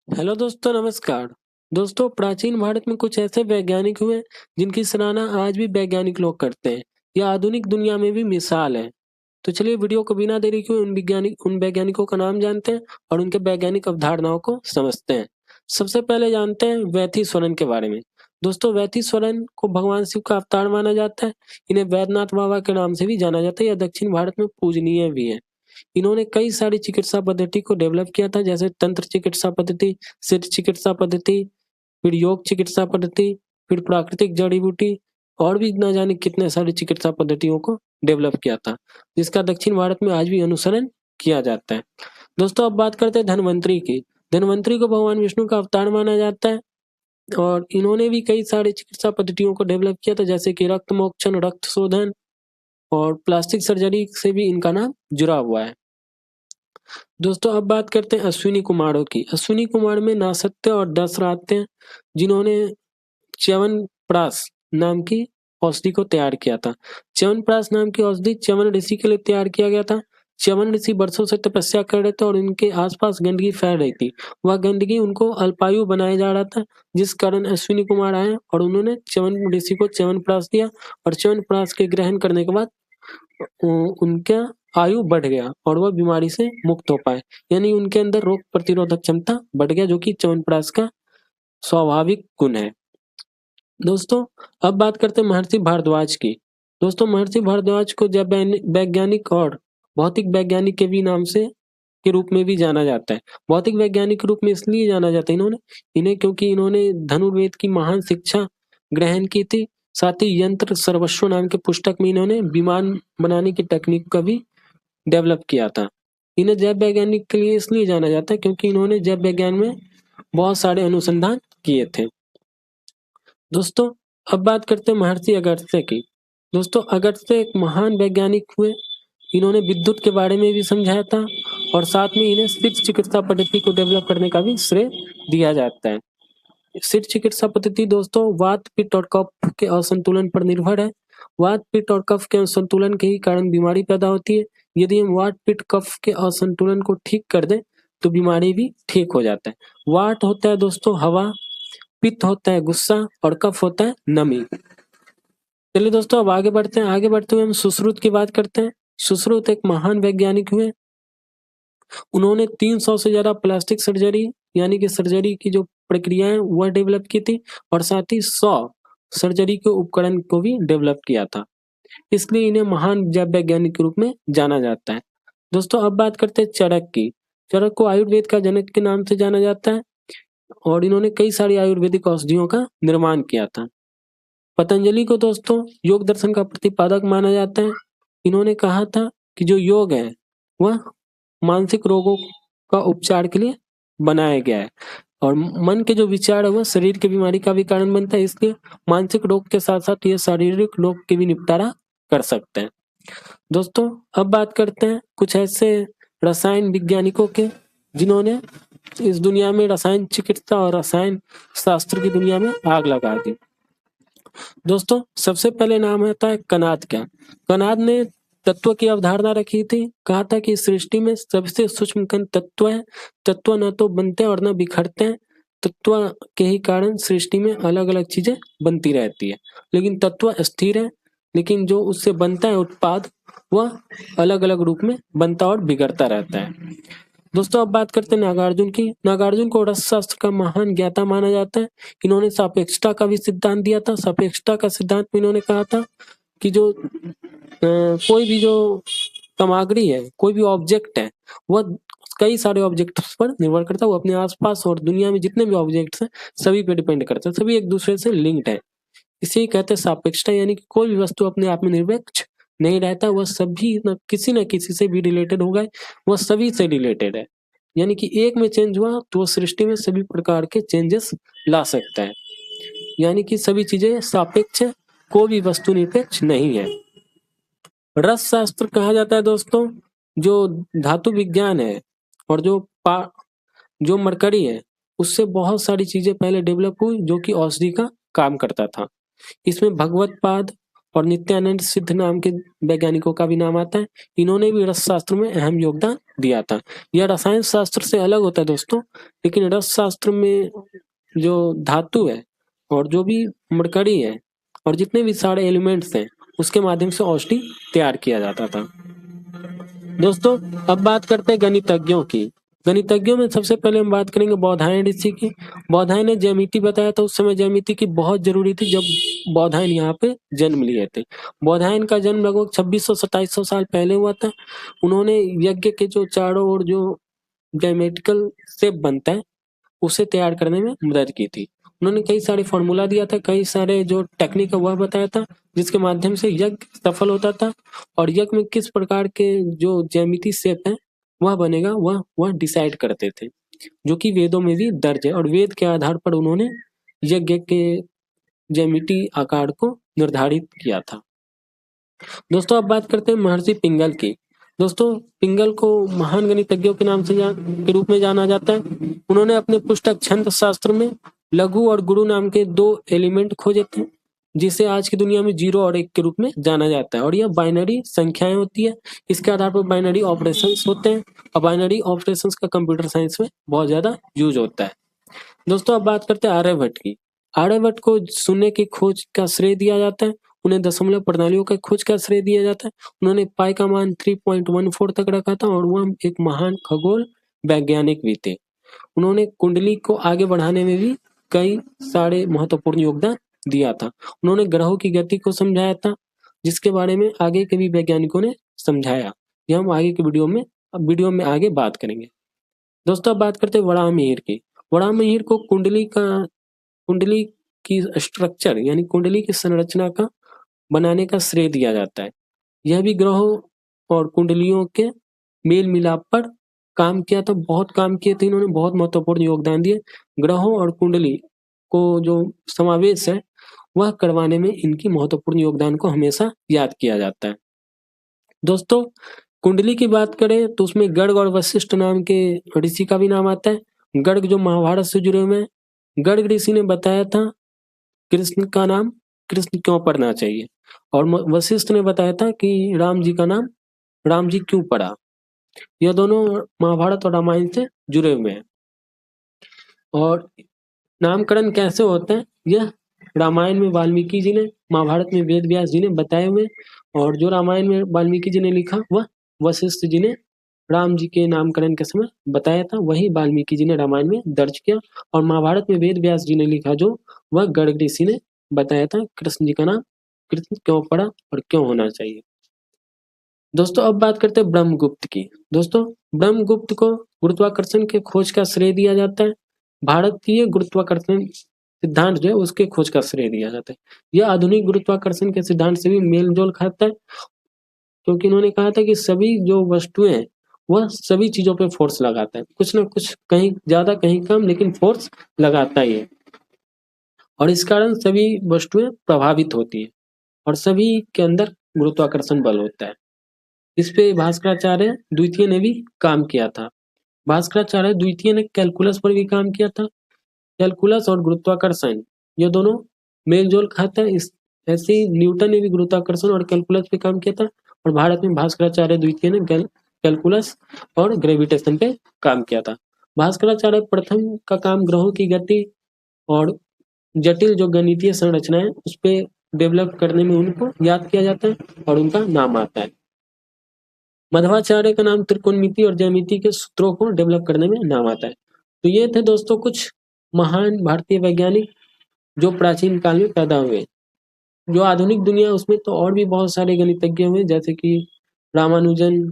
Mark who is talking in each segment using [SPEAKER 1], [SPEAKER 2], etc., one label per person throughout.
[SPEAKER 1] Hello दोस्तों, नमस्कार। दोस्तों, प्राचीन भारत में कुछ ऐसे वैज्ञानिक हुए जिनकी सराहना आज भी वैज्ञानिक लोग करते हैं। यह आधुनिक दुनिया में भी मिसाल है। तो चलिए वीडियो को बिना देरी किए उन वैज्ञानिकों का नाम जानते हैं और उनके वैज्ञानिक अवधारणाओं को समझते हैं। सबसे पहले जानते हैं वैथिस्वरन के बारे में। दोस्तों, वैथिस्वरन को भगवान शिव का अवतार माना जाता है। इन्हें वैद्यनाथ बाबा के नाम से भी जाना जाता है। यह दक्षिण भारत में पूजनीय भी है। इन्होंने कई सारी चिकित्सा पद्धति को डेवलप किया था, जैसे तंत्र चिकित्सा पद्धति, सिद्ध चिकित्सा पद्धति, फिर योग चिकित्सा पद्धति, फिर प्राकृतिक जड़ी बूटी और भी न जाने कितने सारी चिकित्सा पद्धतियों को डेवलप किया था, जिसका दक्षिण भारत में आज भी अनुसरण किया जाता है। दोस्तों, अब बात करते हैं धन्वंतरी की। धन्वंतरी को भगवान विष्णु का अवतार माना जाता है और इन्होंने भी कई सारी चिकित्सा पद्धतियों को डेवलप किया था, जैसे कि रक्त मोक्षण, रक्त शोधन और प्लास्टिक सर्जरी से भी इनका नाम जुड़ा हुआ है। दोस्तों, अब बात करते हैं अश्विनी कुमारों की। अश्विनी कुमार में नासत्य और दस आते हैं, जिन्होंने च्यवनप्राश नाम की औषधि को तैयार किया था। च्यवनप्राश नाम की औषधि च्यवन ऋषि के लिए तैयार किया गया था। च्यवन ऋषि वर्षों से तपस्या कर रहे थे और उनके आसपास गंदगी फैल रही थी। वह गंदगी उनको अल्पायु बनाया जा रहा था, जिस कारण अश्विनी कुमार आए और उन्होंने च्यवन ऋषि को च्यवनप्राश दिया और च्यवनप्राश के ग्रहण करने के बाद उनका आयु बढ़ गया और वह बीमारी से मुक्त हो पाए। यानी उनके अंदर रोग प्रतिरोधक क्षमता बढ़ गया, जो कि च्यवनप्राश का स्वाभाविक गुण है। दोस्तों, अब बात करते हैं महर्षि भारद्वाज की। दोस्तों, महर्षि भारद्वाज को जैव वैज्ञानिक और भौतिक वैज्ञानिक के भी नाम से के रूप में भी जाना जाता है। भौतिक वैज्ञानिक के रूप में इसलिए जाना जाता है इन्हें क्योंकि इन्होंने धनुर्वेद की महान शिक्षा ग्रहण की थी। साथ ही यंत्र सर्वस्व नाम के पुस्तक में इन्होंने विमान बनाने की तकनीक का भी डेवलप किया था। इन्हें जैव वैज्ञानिक के लिए इसलिए जाना जाता है क्योंकि इन्होंने जैव विज्ञान में बहुत सारे अनुसंधान किए थे। दोस्तों, अब बात करते हैं महर्षि अगस्त्य की। दोस्तों, अगस्त्य एक महान वैज्ञानिक हुए। इन्होंने विद्युत के बारे में भी समझाया था और साथ में इन्हें सिद्ध चिकित्सा पद्धति को डेवलप करने का भी श्रेय दिया जाता है। सिद्ध चिकित्सा पद्धति दोस्तों वात, पित्त और कफ के असंतुलन पर निर्भर है। वात, पित्त और कफ के असंतुलन के ही कारण बीमारी पैदा होती है। यदि हम वात, पित्त, कफ के असंतुलन को ठीक कर दें तो बीमारी भी ठीक हो जाता है। वात होता है दोस्तों हवा, पित्त होता है गुस्सा और कफ होता है नमी। चलिए दोस्तों, अब आगे बढ़ते हुए हम सुश्रुत की बात करते हैं। सुश्रुत एक महान वैज्ञानिक हुए। उन्होंने 300 से ज्यादा प्लास्टिक सर्जरी यानी कि सर्जरी की जो प्रक्रिया है वह डेवलप की थी और साथ ही 100 सर्जरी के उपकरण को भी डेवलप किया था। इसलिए इन्हें महान जैव वैज्ञानिक के रूप में जाना जाता है। दोस्तों, अब बात करते हैं चरक की। चरक को आयुर्वेद का जनक के नाम से जाना जाता है और इन्होंने कई सारी आयुर्वेदिक औषधियों का निर्माण किया था। पतंजलि को दोस्तों योग दर्शन का प्रतिपादक माना जाता है। इन्होंने कहा था कि जो योग है वह मानसिक रोगों का उपचार के लिए बनाया गया है और मन के जो विचार है वह शरीर की बीमारी का भी कारण बनता है। इसलिए मानसिक रोग के साथ साथ ये शारीरिक रोग के भी निपटारा कर सकते हैं। दोस्तों, अब बात करते हैं कुछ ऐसे रसायन वैज्ञानिकों के जिन्होंने इस दुनिया में रसायन चिकित्सा और रसायन शास्त्र की दुनिया में आग लगा दी। दोस्तों, सबसे पहले नाम आता है कनाद का। कनाद ने तत्व की अवधारणा रखी थी। कहा था कि सृष्टि में सबसे सूक्ष्म कण तत्व है। तत्व न तो बनते और न बिखरते हैं। तत्व के ही कारण सृष्टि में अलग अलग चीजें बनती रहती है, लेकिन तत्व स्थिर है। लेकिन जो उससे बनता है उत्पाद वह अलग अलग रूप में बनता और बिगड़ता रहता है। दोस्तों, अब बात करते हैं नागार्जुन की। नागार्जुन को रसशास्त्र का महान ज्ञाता माना जाता है। इन्होंने सापेक्षता का भी सिद्धांत दिया था। सापेक्षता का सिद्धांत में इन्होंने कहा था कि जो कोई भी जो सामग्री है, कोई भी ऑब्जेक्ट है, वह कई सारे ऑब्जेक्ट्स पर निर्भर करता है। वो अपने आसपास और दुनिया में जितने भी ऑब्जेक्ट्स हैं सभी पे डिपेंड करता है, सभी एक दूसरे से लिंक्ड है। इसे कहते हैं सापेक्षता, यानी कि कोई भी वस्तु अपने आप में निरपेक्ष नहीं रहता। वह सभी न किसी से भी रिलेटेड होगा, वह सभी से रिलेटेड है। यानी कि एक में चेंज हुआ तो वह सृष्टि में सभी प्रकार के चेंजेस ला सकता है। यानी कि सभी चीजें सापेक्ष है, कोई भी वस्तु निरपेक्ष नहीं है। रस शास्त्र कहा जाता है दोस्तों जो धातु विज्ञान है और जो मरकरी है उससे बहुत सारी चीजें पहले डेवलप हुई जो कि औषधि का काम करता था। इसमें भगवत पाद और नित्यानंद सिद्ध नाम के वैज्ञानिकों का भी नाम आता है। इन्होंने भी रस शास्त्र में अहम योगदान दिया था। यह रसायन शास्त्र से अलग होता है दोस्तों, लेकिन रस शास्त्र में जो धातु है और जो भी मरकरी है और जितने भी सारे एलिमेंट्स हैं उसके माध्यम से औषधि तैयार किया जाता था। दोस्तों अब बात करते हैं गणितज्ञों की। गणितज्ञों में सबसे पहले हम बात करेंगे बौधायन ऋषि की। बौधायन ने ज्यामिति बताया था। उस समय ज्यामिति की बहुत जरूरी थी जब बौधायन यहाँ पे जन्म लिए थे। बौधायन का जन्म लगभग 2600-2700 साल पहले हुआ था। उन्होंने यज्ञ के जो चारों ओर जो ज्योमेट्रिकल शेप बनता है उसे तैयार करने में मदद की थी। उन्होंने कई सारे फॉर्मूला दिया था, कई सारे जो टेक्निक है वह बताया था, जिसके माध्यम से यज्ञ सफल होता था और यज्ञ में किस प्रकार के जो ज्यामिति शेप है वह बनेगा वह डिसाइड करते थे, जो कि वेदों में भी दर्ज है। और वेद के आधार पर उन्होंने यज्ञ के ज्यामिति आकार को निर्धारित किया था। दोस्तों अब बात करते हैं महर्षि पिंगल की। दोस्तों पिंगल को महान गणितज्ञों के नाम से के रूप में जाना जाता है। उन्होंने अपने पुस्तक छंद शास्त्र में लघु और गुरु नाम के 2 एलिमेंट खोजे थे, जिसे आज की दुनिया में 0 और 1 के रूप में जाना जाता है। और यह बाइनरी संख्याएं होती है। इसके आधार पर बाइनरी ऑपरेशंस होते हैं और बाइनरी ऑपरेशंस का कंप्यूटर साइंस में बहुत ज्यादा यूज होता है। दोस्तों अब बात करते हैं आर्यभट्ट की। आर्यभट्ट को शून्य की खोज का श्रेय दिया जाता है। उन्हें दशमलव प्रणालियों का खोज का श्रेय दिया जाता है। उन्होंने पाई का मान 3.14 तक रखा था और वह एक महान खगोल वैज्ञानिक भी थे। उन्होंने कुंडली को आगे बढ़ाने में भी कई सारे महत्वपूर्ण योगदान दिया था। उन्होंने ग्रहों की गति को समझाया था, जिसके बारे में आगे के भी वैज्ञानिकों ने समझाया। यह हम आगे के वीडियो में आगे बात करेंगे। दोस्तों अब बात करते हैं वराहमिहिर की। वराहमिहिर को कुंडली की स्ट्रक्चर यानी कुंडली की संरचना का बनाने का श्रेय दिया जाता है। यह भी ग्रहों और कुंडलियों के मेल मिलाप पर काम किया था। बहुत काम किए थे इन्होंने, बहुत महत्वपूर्ण योगदान दिए। ग्रहों और कुंडली को जो समावेश है वह करवाने में इनकी महत्वपूर्ण योगदान को हमेशा याद किया जाता है। दोस्तों कुंडली की बात करें तो उसमें गर्ग और वशिष्ठ नाम के ऋषि का भी नाम आता है। गर्ग जो महाभारत से जुड़े हुए हैं। गर्ग ऋषि ने बताया था कृष्ण का नाम कृष्ण क्यों पढ़ना चाहिए, और वशिष्ठ ने बताया था कि राम जी का नाम राम जी क्यों पढ़ा। यह दोनों महाभारत और रामायण से जुड़े हुए हैं। और नामकरण कैसे होते हैं यह रामायण में वाल्मीकि जी ने, महाभारत में वेद व्यास जी ने बताए हुए, और जो रामायण में वाल्मीकि जी ने लिखा वह वशिष्ठ जी ने राम जी के नामकरण के समय बताया था, वही वाल्मीकि जी ने रामायण में दर्ज किया। और महाभारत में वेद व्यास जी ने लिखा जो वह गर्ग ऋषि ने बताया था कृष्ण जी का नाम कृष्ण क्यों पड़ा और क्यों होना चाहिए। दोस्तों अब बात करते हैं ब्रह्मगुप्त की। दोस्तों ब्रह्मगुप्त को गुरुत्वाकर्षण के खोज का श्रेय दिया जाता है। भारतीय गुरुत्वाकर्षण सिद्धांत जो है उसके खोज का श्रेय दिया जाता है। यह आधुनिक गुरुत्वाकर्षण के सिद्धांत से भी मेल जोल खाता है, क्योंकि इन्होंने कहा था कि सभी जो वस्तुएं हैं वह सभी चीजों पे फोर्स लगाता है, कुछ ना कुछ, कहीं ज्यादा कहीं कम, लेकिन फोर्स लगाता ही है। और इस कारण सभी वस्तुएं प्रभावित होती है और सभी के अंदर गुरुत्वाकर्षण बल होता है। इस पे भास्कराचार्य द्वितीय ने भी काम किया था। भास्कराचार्य द्वितीय ने कैलकुलस पर भी काम किया था। कैलकुलस और गुरुत्वाकर्षण ये दोनों मेल जोल खाता है। इस ऐसे ही न्यूटन ने भी गुरुत्वाकर्षण और कैलकुलस पे काम किया था, और भारत में भास्कराचार्य द्वितीय ने कैलकुलस और ग्रेविटेशन पे काम किया था। भास्कराचार्य प्रथम का काम ग्रहों की गति और जटिल जो गणितीय संरचना है उस पे डेवलप करने में उनको याद किया जाता है और उनका नाम आता है। मध्वाचार्य का नाम त्रिकोणमिति और ज्यामिति के सूत्रों को डेवलप करने में नाम आता है। तो ये थे दोस्तों कुछ महान भारतीय वैज्ञानिक जो प्राचीन काल में पैदा हुए। जो आधुनिक दुनिया उसमें तो और भी बहुत सारे गणितज्ञ हुए, जैसे कि रामानुजन,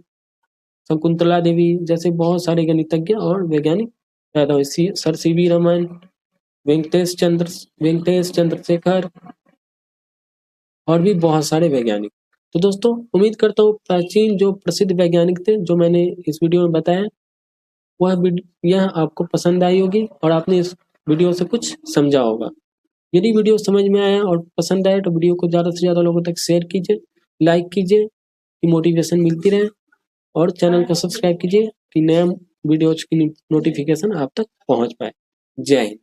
[SPEAKER 1] शकुंतला देवी जैसे बहुत सारे गणितज्ञ और वैज्ञानिक पैदा हुए। सर सीवी रमन, वेंकटेश चंद्रशेखर और भी बहुत सारे वैज्ञानिक। तो दोस्तों उम्मीद करता हूँ प्राचीन जो प्रसिद्ध वैज्ञानिक थे जो मैंने इस वीडियो में बताया यह आपको पसंद आई होगी और आपने इस वीडियो से कुछ समझा होगा। यदि वीडियो समझ में आया और पसंद आया तो वीडियो को ज़्यादा से ज़्यादा लोगों तक शेयर कीजिए, लाइक कीजिए कि मोटिवेशन मिलती रहे, और चैनल को सब्सक्राइब कीजिए कि नया वीडियोज की नोटिफिकेशन आप तक पहुंच पाए। जय हिंद।